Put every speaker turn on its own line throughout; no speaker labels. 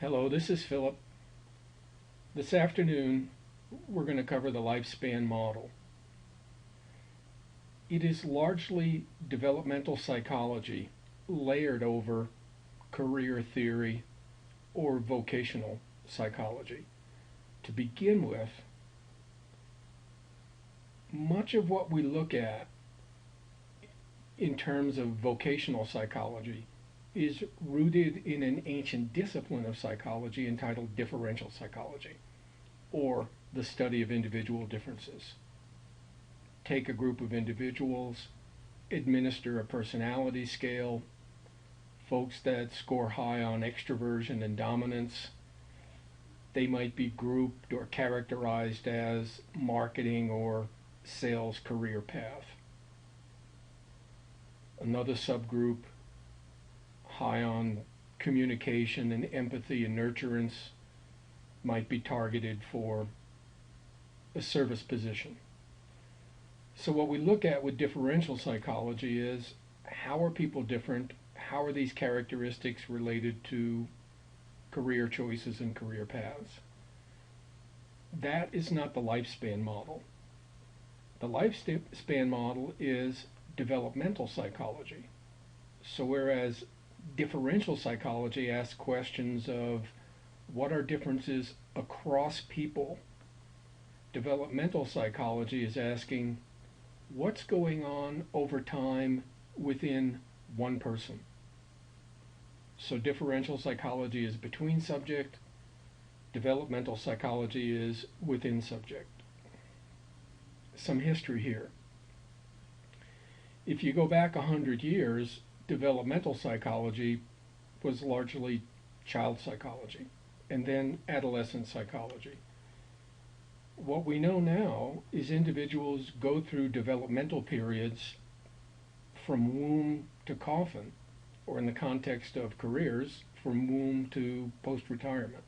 Hello, this is Philip. This afternoon, we're going to cover the lifespan model. It is largely developmental psychology layered over career theory or vocational psychology. To begin with, much of what we look at in terms of vocational psychology is rooted in an ancient discipline of psychology entitled Differential Psychology, or the study of individual differences. Take a group of individuals, administer a personality scale, folks that score high on extroversion and dominance. They might be grouped or characterized as marketing or sales career path. Another subgroup, high on communication and empathy and nurturance, might be targeted for a service position. So what we look at with differential psychology is how are people different? How are these characteristics related to career choices and career paths? That is not the lifespan model. The lifespan model is developmental psychology. So whereas differential psychology asks questions of what are differences across people, developmental psychology is asking what's going on over time within one person. So differential psychology is between subject, developmental psychology is within subject. Some history here. If you go back 100 years, developmental psychology was largely child psychology and then adolescent psychology. What we know now is individuals go through developmental periods from womb to coffin, or in the context of careers, from womb to post-retirement.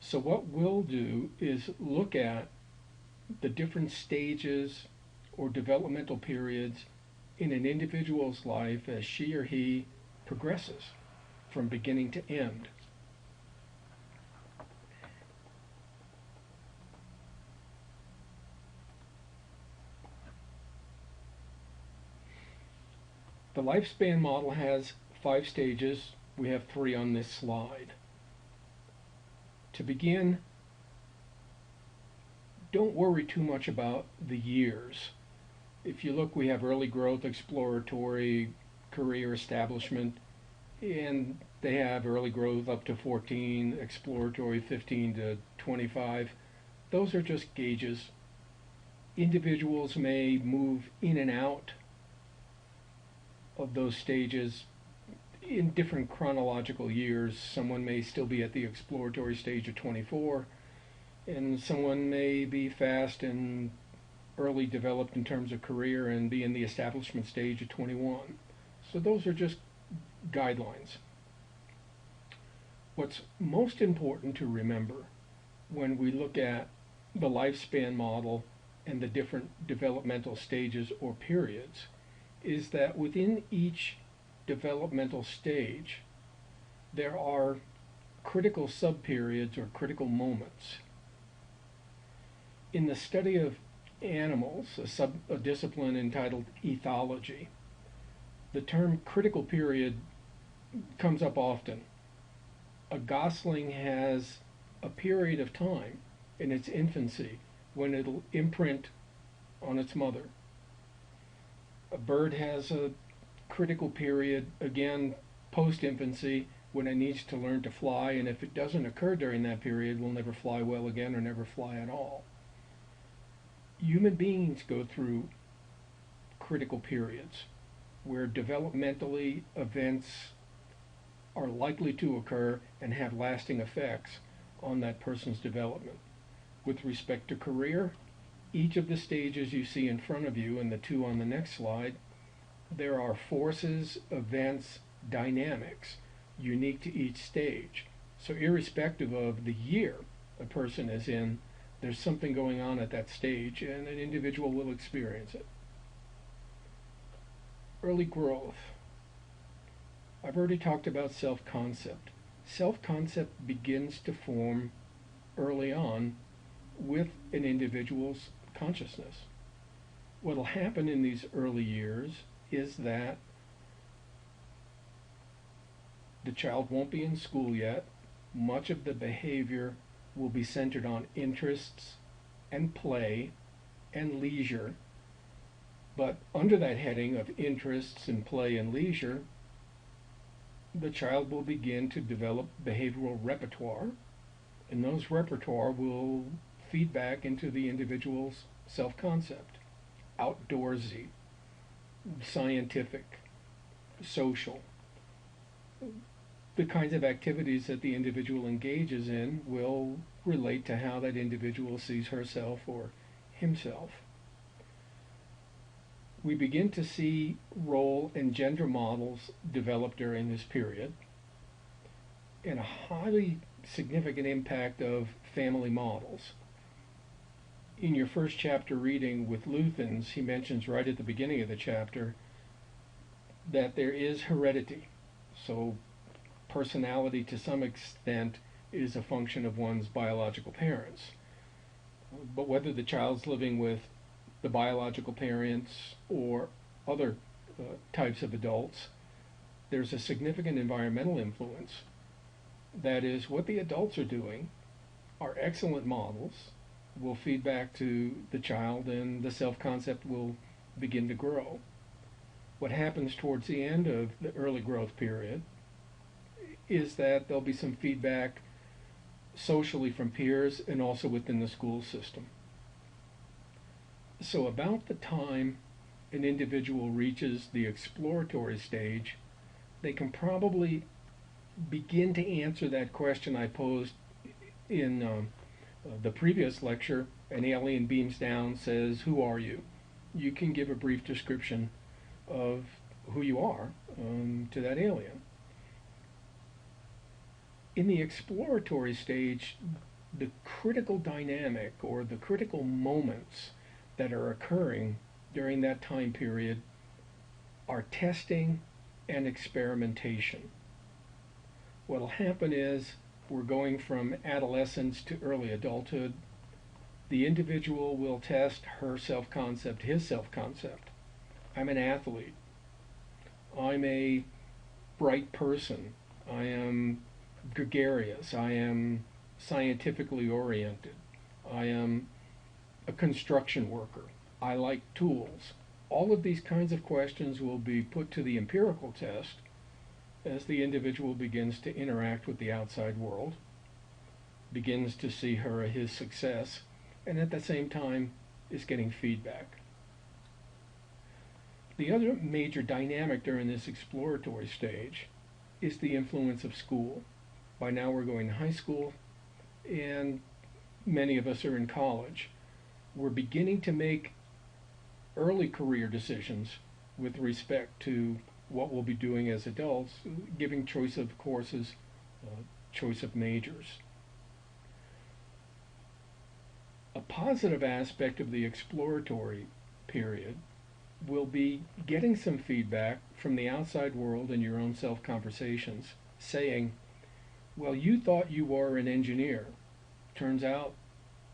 So what we'll do is look at the different stages or developmental periods in an individual's life as she or he progresses from beginning to end. The lifespan model has 5 stages. We have 3 on this slide. To begin, don't worry too much about the years. If you look, we have early growth, exploratory, career establishment, and they have early growth up to 14, exploratory 15 to 25. Those are just gauges. Individuals may move in and out of those stages in different chronological years. Someone may still be at the exploratory stage of 24, and someone may be fast and early developed in terms of career and be in the establishment stage at 21. So those are just guidelines. What's most important to remember when we look at the lifespan model and the different developmental stages or periods is that within each developmental stage there are critical subperiods or critical moments. In the study of animals, a discipline entitled ethology, the term critical period comes up often. A gosling has a period of time in its infancy when it'll imprint on its mother. A bird has a critical period, again, post-infancy, when it needs to learn to fly, and if it doesn't occur during that period, will never fly well again or never fly at all. Human beings go through critical periods where developmentally events are likely to occur and have lasting effects on that person's development. With respect to career, each of the stages you see in front of you and the 2 on the next slide, there are forces, events, dynamics unique to each stage. So irrespective of the year a person is in, there's something going on at that stage and an individual will experience it. Early growth. I've already talked about self-concept. self-concept begins to form early on with an individual's consciousness. What will happen in these early years is that the child won't be in school yet. Much of the behavior will be centered on interests and play and leisure. But under that heading of interests and play and leisure, the child will begin to develop behavioral repertoire, and those repertoire will feed back into the individual's self-concept. Outdoorsy, scientific, social. The kinds of activities that the individual engages in will relate to how that individual sees herself or himself. We begin to see role and gender models develop during this period, and a highly significant impact of family models. In your first chapter reading with Luthans, he mentions right at the beginning of the chapter that there is heredity. So personality to some extent is a function of one's biological parents. But whether the child's living with the biological parents or other types of adults, there's a significant environmental influence. That is, what the adults are doing are excellent models, will feed back to the child, and the self-concept will begin to grow. What happens towards the end of the early growth period is that there'll be some feedback socially from peers and also within the school system. So about the time an individual reaches the exploratory stage, they can probably begin to answer that question I posed in the previous lecture. An alien beams down, says, "Who are you?" You can give a brief description of who you are to that alien. In the exploratory stage, the critical dynamic or the critical moments that are occurring during that time period are testing and experimentation. What will happen is we're going from adolescence to early adulthood. The individual will test her self-concept, his self-concept. I'm an athlete. I'm a bright person. I am gregarious. I am scientifically oriented. I am a construction worker. I like tools. All of these kinds of questions will be put to the empirical test as the individual begins to interact with the outside world, begins to see her or his success, and at the same time is getting feedback. The other major dynamic during this exploratory stage is the influence of school. By now we're going to high school, and many of us are in college. We're beginning to make early career decisions with respect to what we'll be doing as adults, giving choice of courses, choice of majors. A positive aspect of the exploratory period will be getting some feedback from the outside world and your own self-conversations saying, well, you thought you were an engineer. Turns out,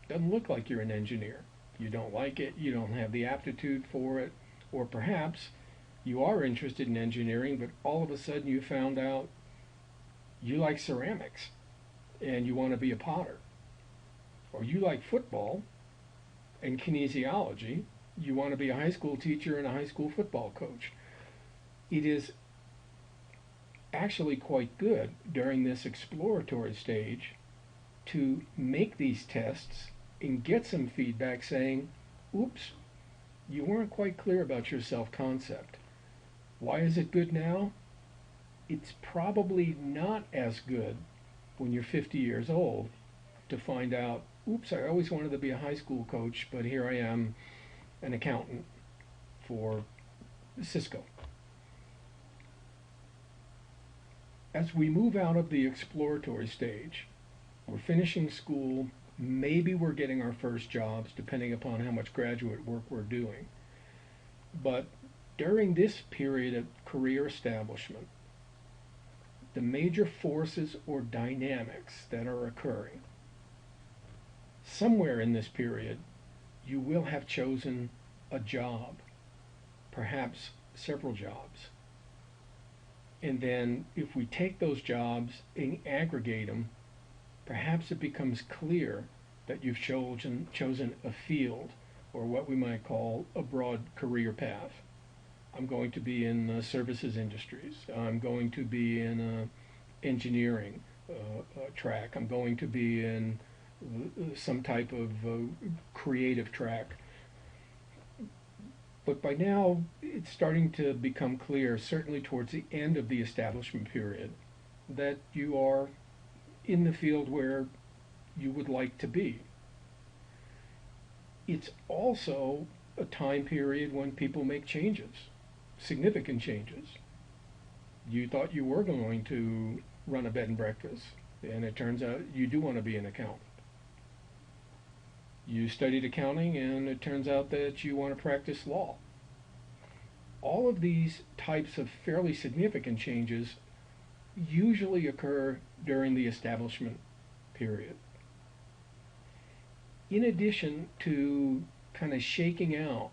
doesn't look like you're an engineer. You don't like it, you don't have the aptitude for it, or perhaps you are interested in engineering, but all of a sudden you found out you like ceramics and you want to be a potter. Or you like football and kinesiology, you want to be a high school teacher and a high school football coach. It is actually quite good during this exploratory stage to make these tests and get some feedback saying, oops, you weren't quite clear about your self-concept. Why is it good now? It's probably not as good when you're 50 years old to find out, oops, I always wanted to be a high school coach, but here I am, an accountant for Cisco. As we move out of the exploratory stage, we're finishing school, maybe we're getting our first jobs, depending upon how much graduate work we're doing. But during this period of career establishment, the major forces or dynamics that are occurring. Somewhere in this period, you will have chosen a job, perhaps several jobs. And then if we take those jobs and aggregate them, perhaps it becomes clear that you've chosen a field, or what we might call a broad career path. I'm going to be in services industries. I'm going to be in engineering track. I'm going to be in some type of creative track. But by now, it's starting to become clear, certainly towards the end of the establishment period, that you are in the field where you would like to be. It's also a time period when people make changes, significant changes. You thought you were going to run a bed and breakfast, and it turns out you do want to be an accountant. You studied accounting, and it turns out that you want to practice law. All of these types of fairly significant changes usually occur during the establishment period. In addition to kind of shaking out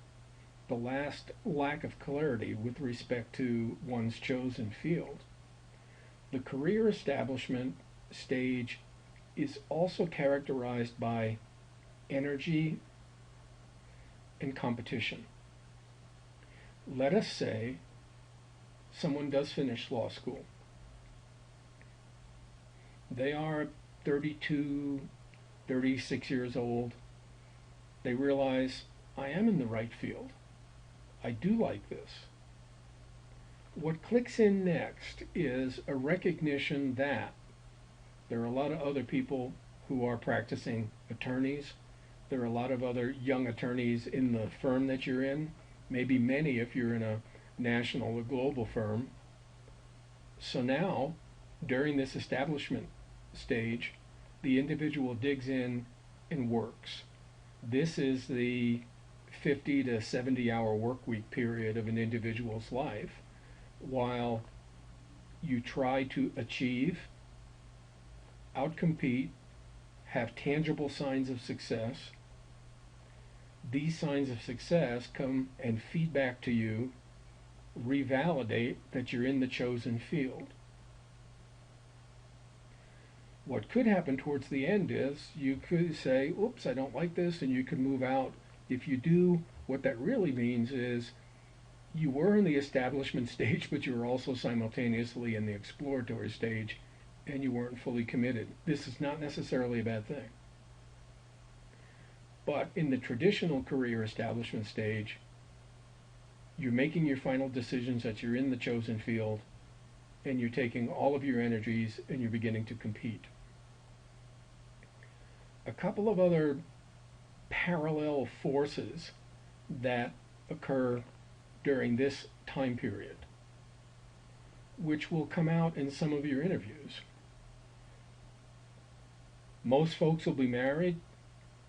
the last lack of clarity with respect to one's chosen field, the career establishment stage is also characterized by energy and competition. Let us say someone does finish law school. They are 32, 36 years old. They realize, I am in the right field. I do like this. What clicks in next is a recognition that there are a lot of other people who are practicing attorneys. There are a lot of other young attorneys in the firm that you're in, maybe many if you're in a national or global firm. So now, during this establishment stage, the individual digs in and works. This is the 50 to 70 hour work week period of an individual's life, while you try to achieve, outcompete, have tangible signs of success. These signs of success come and feed back to you, revalidate that you're in the chosen field. What could happen towards the end is you could say, oops, I don't like this, and you could move out. If you do, what that really means is you were in the establishment stage, but you were also simultaneously in the exploratory stage, and you weren't fully committed. This is not necessarily a bad thing. But in the traditional career establishment stage, you're making your final decisions that you're in the chosen field, and you're taking all of your energies and you're beginning to compete. A couple of other parallel forces that occur during this time period, which will come out in some of your interviews. Most folks will be married.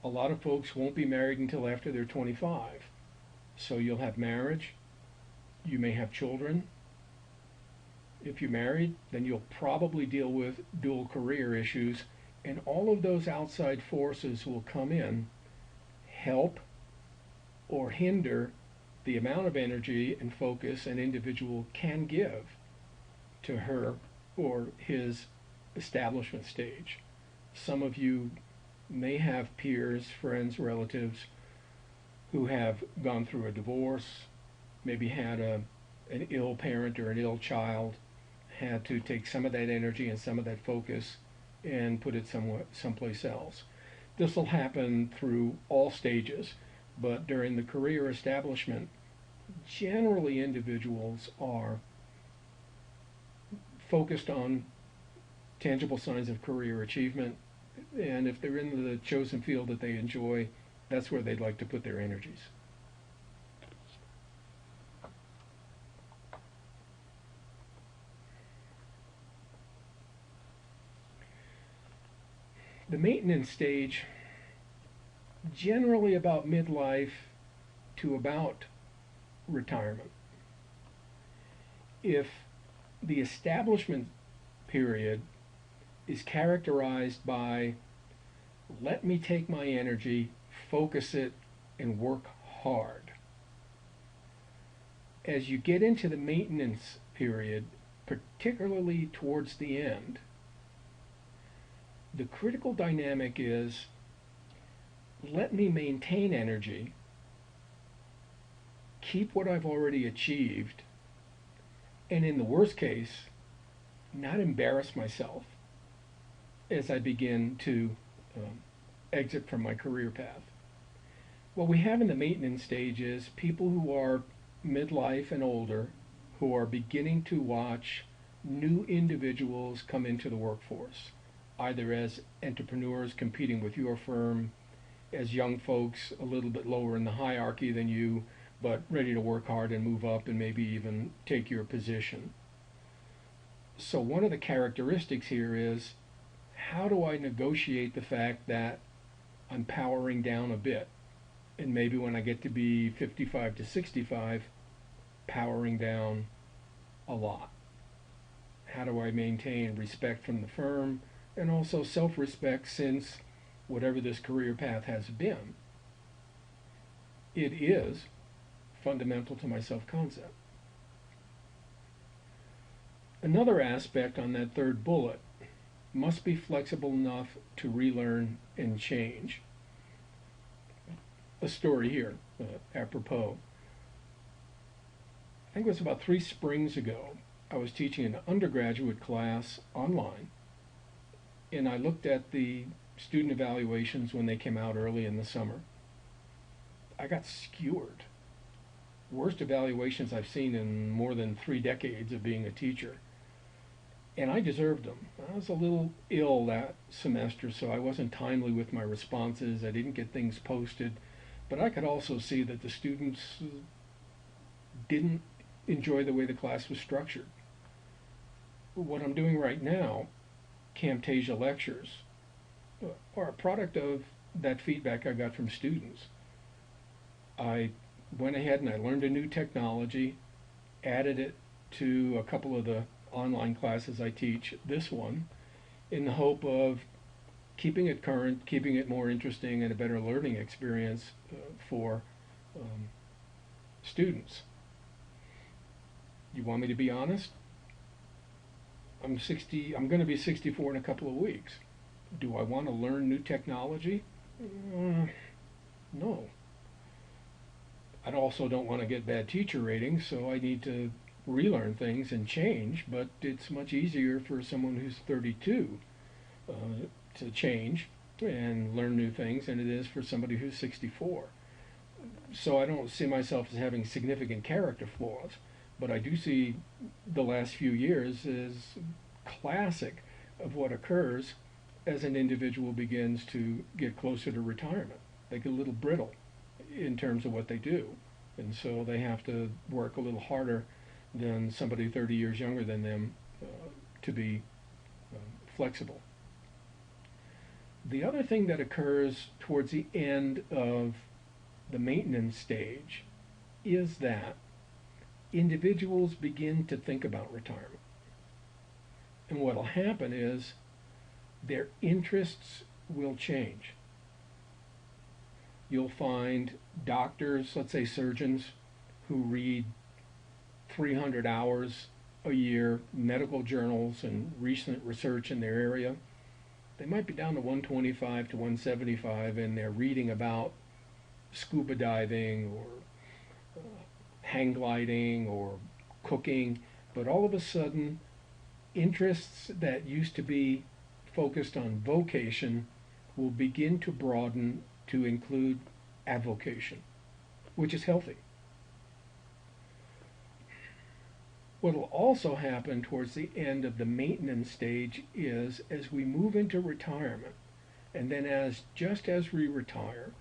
A lot of folks won't be married until after they're 25. So you'll have marriage. You may have children. If you're married, then you'll probably deal with dual career issues, and all of those outside forces will come in, help or hinder the amount of energy and focus an individual can give to her or his establishment stage. Some of you may have peers, friends, relatives who have gone through a divorce, maybe had an ill parent or an ill child, had to take some of that energy and some of that focus and put it someplace else. This will happen through all stages, but during the career establishment, generally individuals are focused on tangible signs of career achievement, and if they're in the chosen field that they enjoy, that's where they'd like to put their energies. The maintenance stage, generally about midlife to about retirement. If the establishment period is characterized by let me take my energy, focus it, and work hard. As you get into the maintenance period, particularly towards the end, the critical dynamic is let me maintain energy, keep what I've already achieved, and in the worst case, not embarrass myself as I begin to exit from my career path. What we have in the maintenance stage is people who are midlife and older who are beginning to watch new individuals come into the workforce, either as entrepreneurs competing with your firm, as young folks a little bit lower in the hierarchy than you, but ready to work hard and move up and maybe even take your position. So one of the characteristics here is how do I negotiate the fact that I'm powering down a bit, and maybe when I get to be 55 to 65, powering down a lot. How do I maintain respect from the firm and also self-respect, since whatever this career path has been, it is fundamental to my self-concept. Another aspect on that third bullet, must be flexible enough to relearn and change. A story here, apropos. I think it was about 3 springs ago. I was teaching an undergraduate class online, and I looked at the student evaluations when they came out early in the summer. I got skewered. Worst evaluations I've seen in more than 3 decades of being a teacher. And I deserved them. I was a little ill that semester, so I wasn't timely with my responses. I didn't get things posted. But I could also see that the students didn't enjoy the way the class was structured. What I'm doing right now, Camtasia lectures, are a product of that feedback I got from students. I went ahead and I learned a new technology, added it to a couple of the online classes I teach, this one, in the hope of keeping it current, keeping it more interesting, and a better learning experience for students. You want me to be honest? I'm going to be 64 in a couple of weeks. Do I want to learn new technology? No. I also don't want to get bad teacher ratings, so I need to relearn things and change, but it's much easier for someone who's 32 to change and learn new things than it is for somebody who's 64. So I don't see myself as having significant character flaws, but I do see the last few years as classic of what occurs as an individual begins to get closer to retirement. They get a little brittle in terms of what they do, and so they have to work a little harder than somebody 30 years younger than them to be flexible. The other thing that occurs towards the end of the maintenance stage is that individuals begin to think about retirement. And what will happen is their interests will change. You'll find doctors, let's say surgeons, who read 300 hours a year, medical journals and recent research in their area. They might be down to 125 to 175, and they're reading about scuba diving or hang gliding or cooking, but all of a sudden interests that used to be focused on vocation will begin to broaden to include avocation, which is healthy. What will also happen towards the end of the maintenance stage is as we move into retirement, and then just as we retire,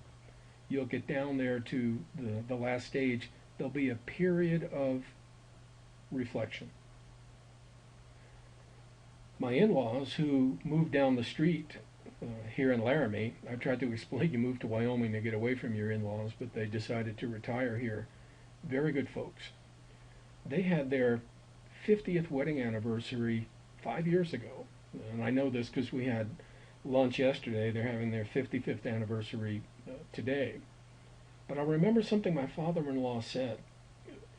you'll get down there to the last stage, there'll be a period of reflection. My in-laws, who moved down the street here in Laramie, I tried to explain you moved to Wyoming to get away from your in-laws, but they decided to retire here. Very good folks. They had their 50th wedding anniversary 5 years ago. And I know this because we had lunch yesterday. They're having their 55th anniversary today. But I remember something my father-in-law said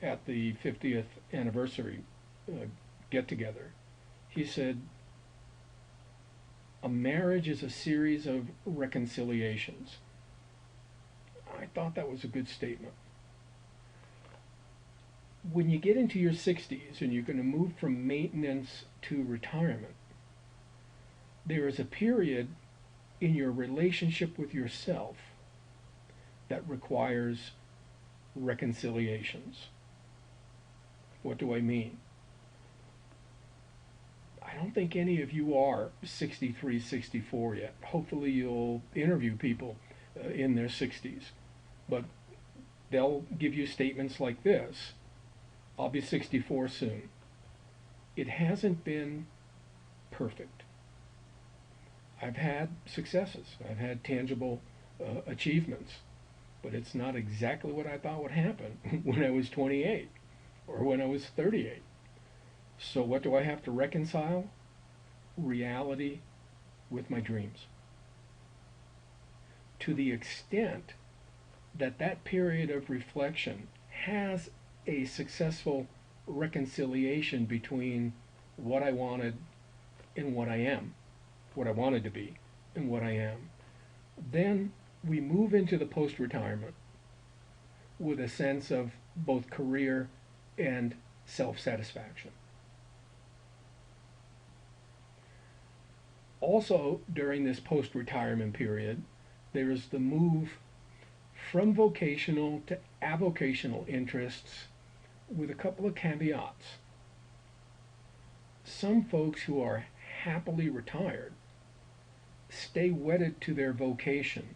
at the 50th anniversary get-together. He said, a marriage is a series of reconciliations. I thought that was a good statement. When you get into your 60s and you're going to move from maintenance to retirement, there is a period in your relationship with yourself that requires reconciliations. What do I mean? I don't think any of you are 63, 64 yet. Hopefully you'll interview people in their 60s. But they'll give you statements like this. I'll be 64 soon. It hasn't been perfect. I've had successes. I've had tangible achievements. But it's not exactly what I thought would happen when I was 28 or when I was 38. So what do I have to reconcile? Reality with my dreams. To the extent that that period of reflection has a successful reconciliation between what I wanted and what I am, what I wanted to be and what I am, then we move into the post-retirement with a sense of both career and self-satisfaction. Also, during this post-retirement period, there is the move from vocational to avocational interests with a couple of caveats. Some folks who are happily retired stay wedded to their vocation.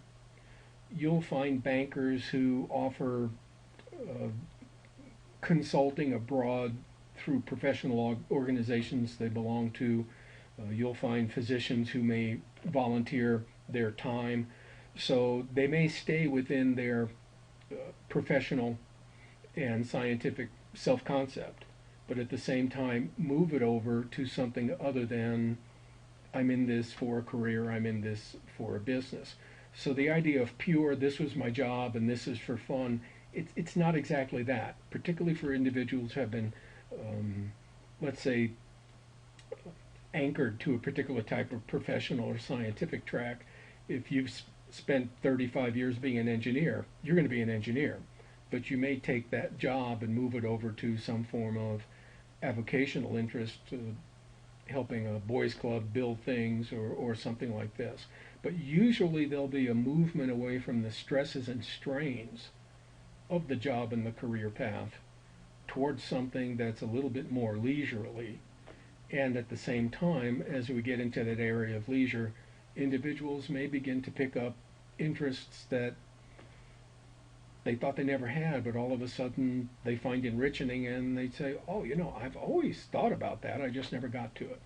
You'll find bankers who offer consulting abroad through professional organizations they belong to. You'll find physicians who may volunteer their time. So they may stay within their professional and scientific self-concept, but at the same time move it over to something other than I'm in this for a career, I'm in this for a business. So the idea of pure, this was my job and this is for fun, it's not exactly that, particularly for individuals who have been, let's say, anchored to a particular type of professional or scientific track. If you've spent 35 years being an engineer, you're going to be an engineer. But you may take that job and move it over to some form of avocational interest, helping a boys club build things or something like this. But usually there'll be a movement away from the stresses and strains of the job and the career path towards something that's a little bit more leisurely. And at the same time, as we get into that area of leisure, individuals may begin to pick up interests that they thought they never had, but all of a sudden they find enriching and they say, oh, I've always thought about that, I just never got to it.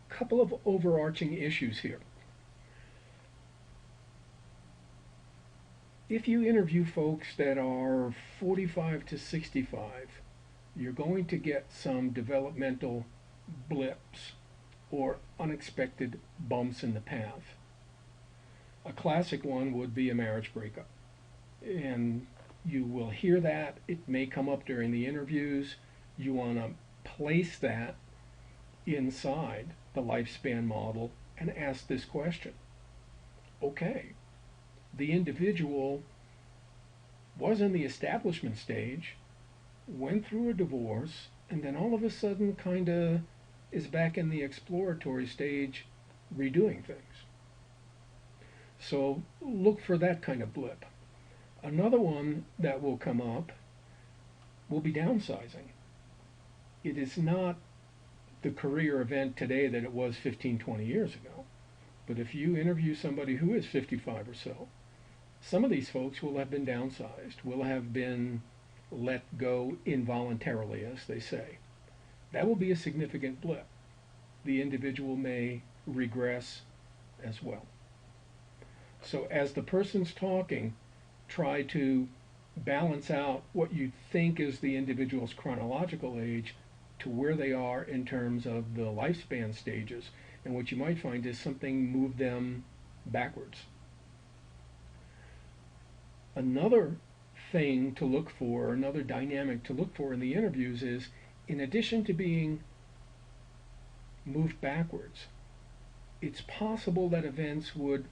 Couple of overarching issues here. If you interview folks that are 45 to 65, you're going to get some developmental blips or unexpected bumps in the path. A classic one would be a marriage breakup. And you will hear that. It may come up during the interviews. You want to place that inside the lifespan model and ask this question. Okay, the individual was in the establishment stage, went through a divorce, and then all of a sudden kind of is back in the exploratory stage redoing things. So look for that kind of blip. Another one that will come up will be downsizing. It is not the career event today that it was 15, 20 years ago. But if you interview somebody who is 55 or so, some of these folks will have been downsized, will have been let go involuntarily, as they say. That will be a significant blip. The individual may regress as well. So as the person's talking, try to balance out what you think is the individual's chronological age to where they are in terms of the lifespan stages. And what you might find is something moved them backwards. Another thing to look for, another dynamic to look for in the interviews is, in addition to being moved backwards, it's possible that events would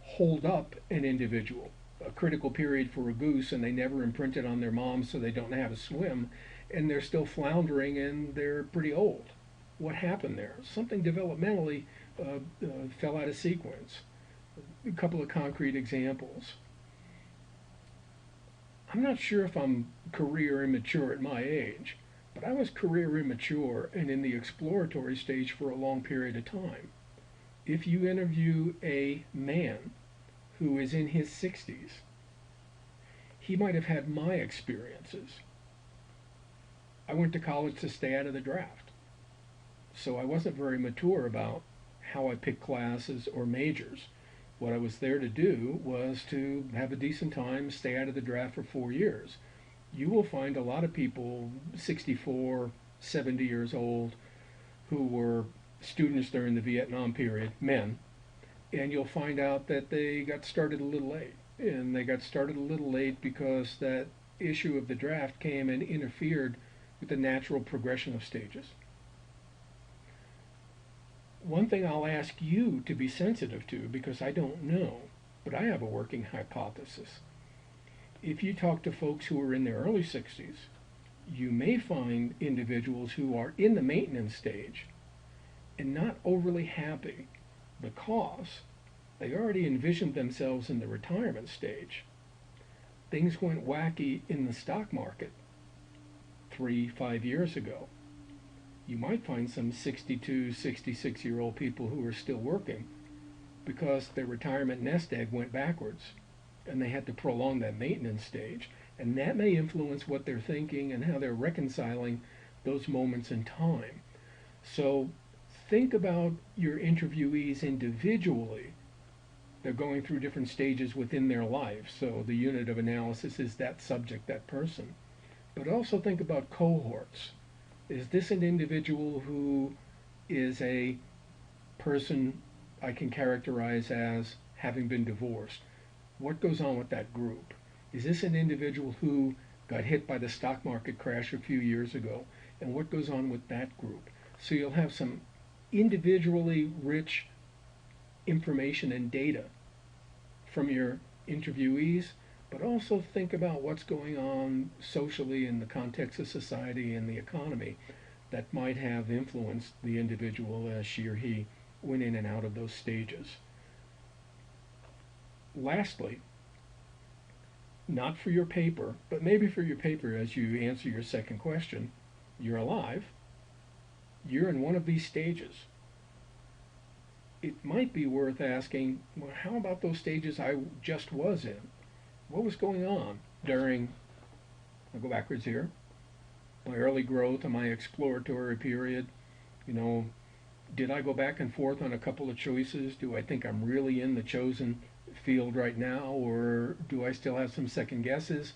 hold up an individual. A critical period for a goose, and they never imprinted on their mom, so they don't know how to swim, and they're still floundering and they're pretty old. What happened there? Something developmentally fell out of sequence. A couple of concrete examples. I'm not sure if I'm career immature at my age, but I was career immature and in the exploratory stage for a long period of time. If you interview a man who is in his 60s, he might have had my experiences. I went to college to stay out of the draft, so I wasn't very mature about how I picked classes or majors. What I was there to do was to have a decent time, stay out of the draft for 4 years. You will find a lot of people 64, 70 years old who were students during the Vietnam period, men, and you'll find out that they got started a little late. And they got started a little late because that issue of the draft came and interfered with the natural progression of stages. One thing I'll ask you to be sensitive to, because I don't know, but I have a working hypothesis. If you talk to folks who are in their early 60s, you may find individuals who are in the maintenance stage and not overly happy because they already envisioned themselves in the retirement stage. Things went wacky in the stock market 3-5 years ago. You might find some 62, 66-year-old people who are still working because their retirement nest egg went backwards and they had to prolong that maintenance stage. And that may influence what they're thinking and how they're reconciling those moments in time. So think about your interviewees individually. They're going through different stages within their life, so the unit of analysis is that subject, that person. But also think about cohorts. Is this an individual who is a person I can characterize as having been divorced? What goes on with that group? Is this an individual who got hit by the stock market crash a few years ago? And what goes on with that group? So you'll have some individually rich information and data from your interviewees, but also think about what's going on socially in the context of society and the economy that might have influenced the individual as she or he went in and out of those stages. Lastly, not for your paper, but maybe for your paper as you answer your second question, you're alive, you're in one of these stages. It might be worth asking, well, how about those stages I just was in? What was going on during, I'll go backwards here, my early growth and my exploratory period? You know, did I go back and forth on a couple of choices? Do I think I'm really in the chosen field right now, or do I still have some second guesses?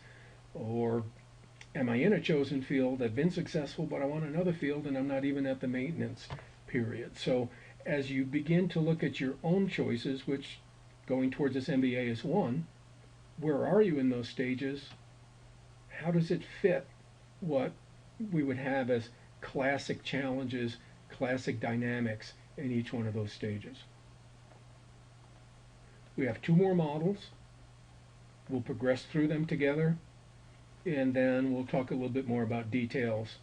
Or am I in a chosen field, I've been successful, but I want another field and I'm not even at the maintenance period? So as you begin to look at your own choices, which going towards this MBA is one, where are you in those stages? How does it fit what we would have as classic challenges, classic dynamics in each one of those stages? We have 2 more models. We'll progress through them together, and then we'll talk a little bit more about details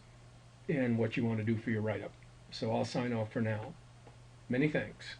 and what you want to do for your write-up. So I'll sign off for now. Many thanks.